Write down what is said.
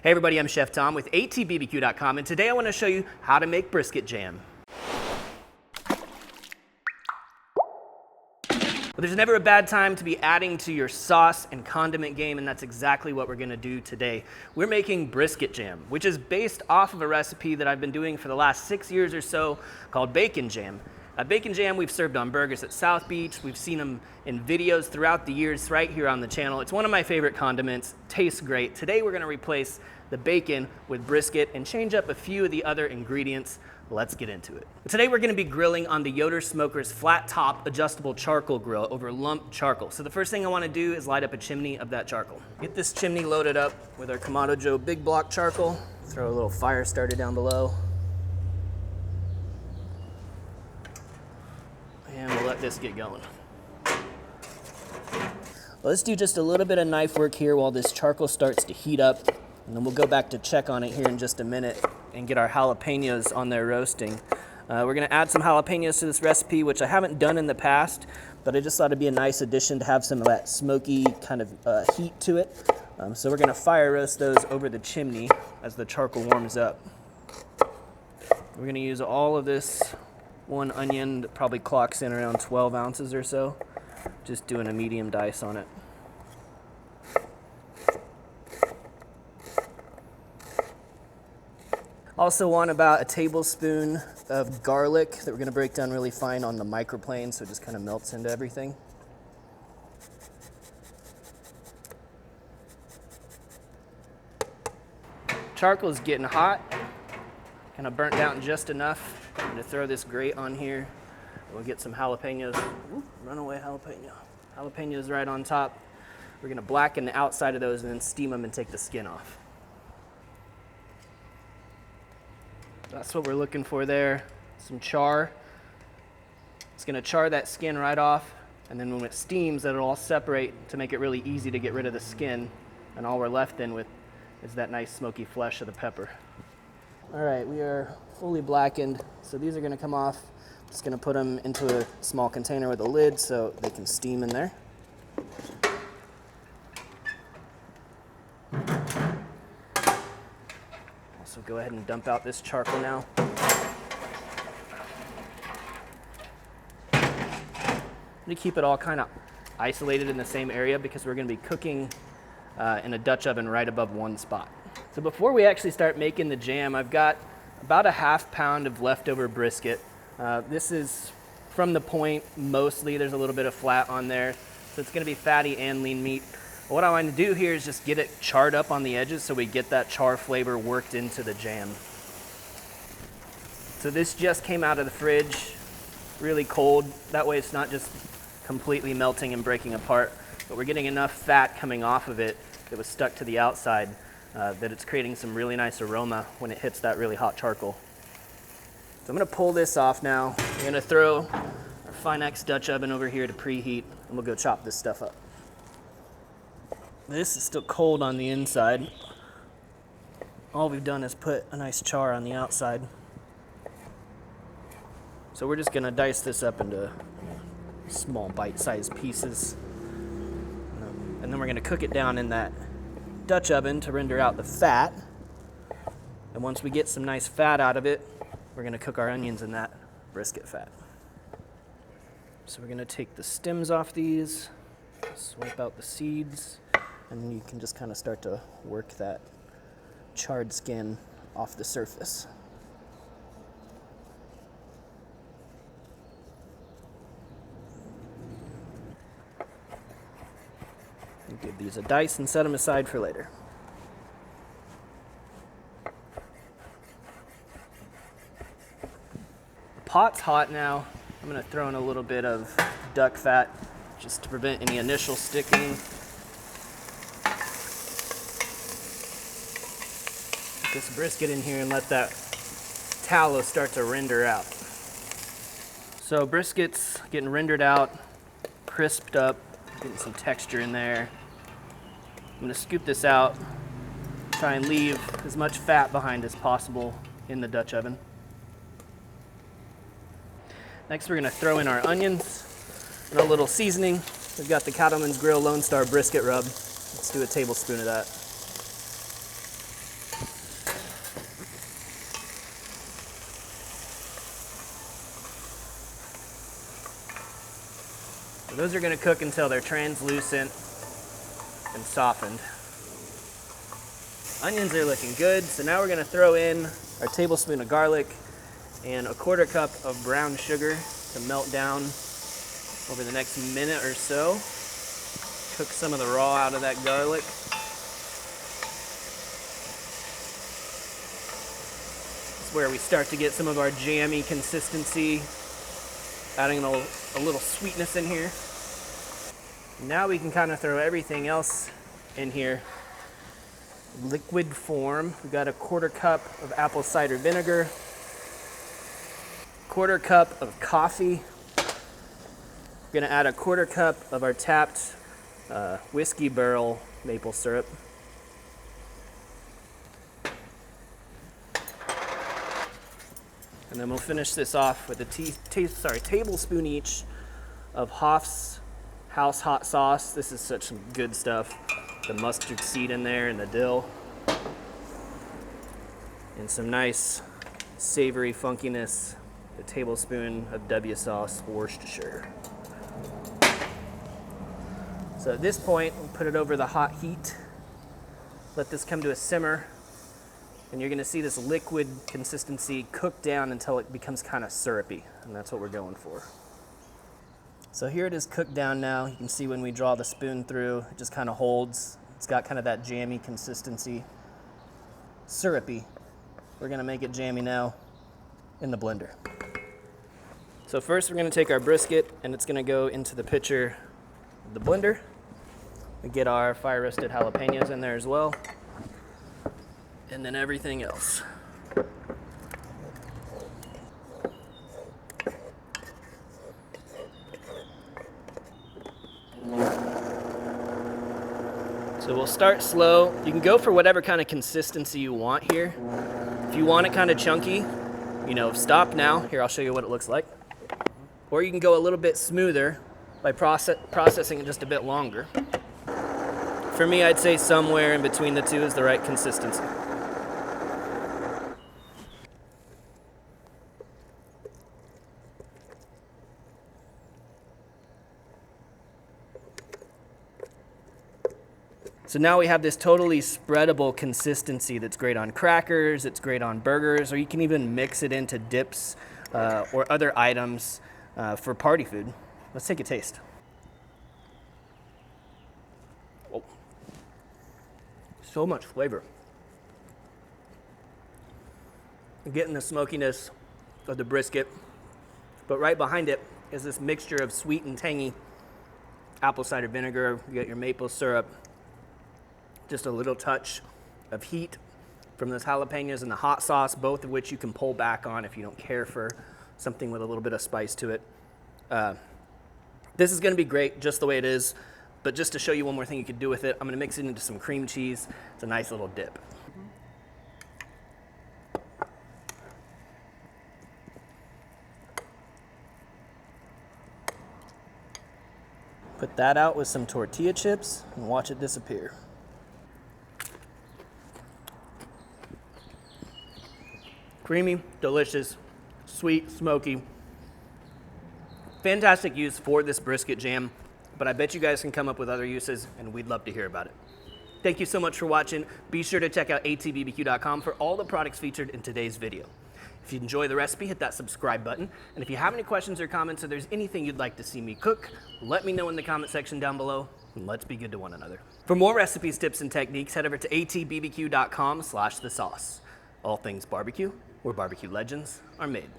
Hey everybody, I'm Chef Tom with ATBBQ.com, and today I want to show you how to make brisket jam. But there's never a bad time to be adding to your sauce and condiment game, and that's exactly what we're going to do today. We're making brisket jam, which is based off of a recipe that I've been doing for the last 6 years or so called bacon jam. Bacon jam we've served on burgers at South Beach. We've seen them in videos throughout the years right here on the channel. It's one of my favorite condiments, tastes great. Today we're gonna replace the bacon with brisket and change up a few of the other ingredients. Let's get into it. Today we're gonna be grilling on the Yoder Smoker's flat top adjustable charcoal grill over lump charcoal. So the first thing I wanna do is light up a chimney of that charcoal. Get this chimney loaded up with our Kamado Joe big block charcoal. Throw a little fire starter down below. And we'll let this get going. Let's do just a little bit of knife work here while this charcoal starts to heat up, and then we'll go back to check on it here in just a minute and get our jalapeños on there roasting. We're gonna add some jalapeños to this recipe, which I haven't done in the past, but I just thought it'd be a nice addition to have some of that smoky kind of heat to it. So we're gonna fire roast those over the chimney as the charcoal warms up. We're gonna use all of this one onion that probably clocks in around 12 ounces or so. Just doing a medium dice on it. Also want about a tablespoon of garlic that we're gonna break down really fine on the microplane so it just kind of melts into everything. Charcoal's getting hot, kind of burnt out just enough. I'm gonna throw this grate on here. We'll get some jalapeños. Ooh, runaway jalapeno. Jalapeños right on top. We're gonna blacken the outside of those and then steam them and take the skin off. That's what we're looking for there. Some char. It's gonna char that skin right off, and then when it steams, it'll all separate to make it really easy to get rid of the skin, and all we're left in with is that nice smoky flesh of the pepper. All right, we are fully blackened, so these are gonna come off. Just gonna put them into a small container with a lid so they can steam in there. Also go ahead and dump out this charcoal now. I'm gonna keep it all kind of isolated in the same area because we're gonna be cooking in a Dutch oven right above one spot. So before we actually start making the jam, I've got about a half pound of leftover brisket. This is from the point mostly. There's a little bit of flat on there, so it's gonna be fatty and lean meat. But what I want to do here is just get it charred up on the edges so we get that char flavor worked into the jam. So this just came out of the fridge, really cold. That way it's not just completely melting and breaking apart, but we're getting enough fat coming off of it that was stuck to the outside that it's creating some really nice aroma when it hits that really hot charcoal. So I'm gonna pull this off now. I'm gonna throw our Finex Dutch oven over here to preheat, and we'll go chop this stuff up. This is still cold on the inside. All we've done is put a nice char on the outside. So we're just gonna dice this up into small bite-sized pieces. And then we're gonna cook it down in that Dutch oven to render out the fat. And once we get some nice fat out of it, we're gonna cook our onions in that brisket fat. So we're gonna take the stems off these, swipe out the seeds, and then you can just kind of start to work that charred skin off the surface. Give these a dice and set them aside for later. The pot's hot now. I'm gonna throw in a little bit of duck fat just to prevent any initial sticking. Put this brisket in here and let that tallow start to render out. So brisket's getting rendered out, crisped up, getting some texture in there. I'm gonna scoop this out, try and leave as much fat behind as possible in the Dutch oven. Next, we're gonna throw in our onions and a little seasoning. We've got the Cattleman's Grill Lone Star brisket rub. Let's do a tablespoon of that. Those are gonna cook until they're translucent and softened. Onions are looking good, so now we're gonna throw in our tablespoon of garlic and a 1/4 cup of brown sugar to melt down over the next minute or so. Cook some of the raw out of that garlic. It's where we start to get some of our jammy consistency, adding a little sweetness in here. Now we can kind of throw everything else in here. Liquid form. We've got a 1/4 cup of apple cider vinegar, 1/4 cup of coffee. We're gonna add a 1/4 cup of our tapped whiskey barrel maple syrup. And then we'll finish this off with a tablespoon each of Hoff's House Hot Sauce. This is such some good stuff. The mustard seed in there and the dill. And some nice savory funkiness. A tablespoon of W sauce, Worcestershire. So at this point, we'll put it over the hot heat. Let this come to a simmer. And you're gonna see this liquid consistency cook down until it becomes kind of syrupy. And that's what we're going for. So here it is cooked down now. You can see when we draw the spoon through, it just kind of holds. It's got kind of that jammy consistency. Syrupy. We're gonna make it jammy now in the blender. So first we're gonna take our brisket and it's gonna go into the pitcher of the blender. We get our fire roasted jalapeños in there as well. And then everything else. So we'll start slow. You can go for whatever kind of consistency you want here. If you want it kind of chunky, you know, stop now. Here, I'll show you what it looks like. Or you can go a little bit smoother by processing it just a bit longer. For me, I'd say somewhere in between the two is the right consistency. So now we have this totally spreadable consistency that's great on crackers, it's great on burgers, or you can even mix it into dips or other items for party food. Let's take a taste. Oh. So much flavor. You're getting the smokiness of the brisket, but right behind it is this mixture of sweet and tangy apple cider vinegar. You got your maple syrup. Just a little touch of heat from those jalapeños and the hot sauce, both of which you can pull back on if you don't care for something with a little bit of spice to it. This is gonna be great just the way it is, but just to show you one more thing you could do with it, I'm gonna mix it into some cream cheese. It's a nice little dip. Put that out with some tortilla chips and watch it disappear. Creamy, delicious, sweet, smoky. Fantastic use for this brisket jam, but I bet you guys can come up with other uses and we'd love to hear about it. Thank you so much for watching. Be sure to check out ATBBQ.com for all the products featured in today's video. If you enjoy the recipe, hit that subscribe button. And if you have any questions or comments or there's anything you'd like to see me cook, let me know in the comment section down below and let's be good to one another. For more recipes, tips, and techniques, head over to ATBBQ.com/thesauce. All things barbecue, where barbecue legends are made.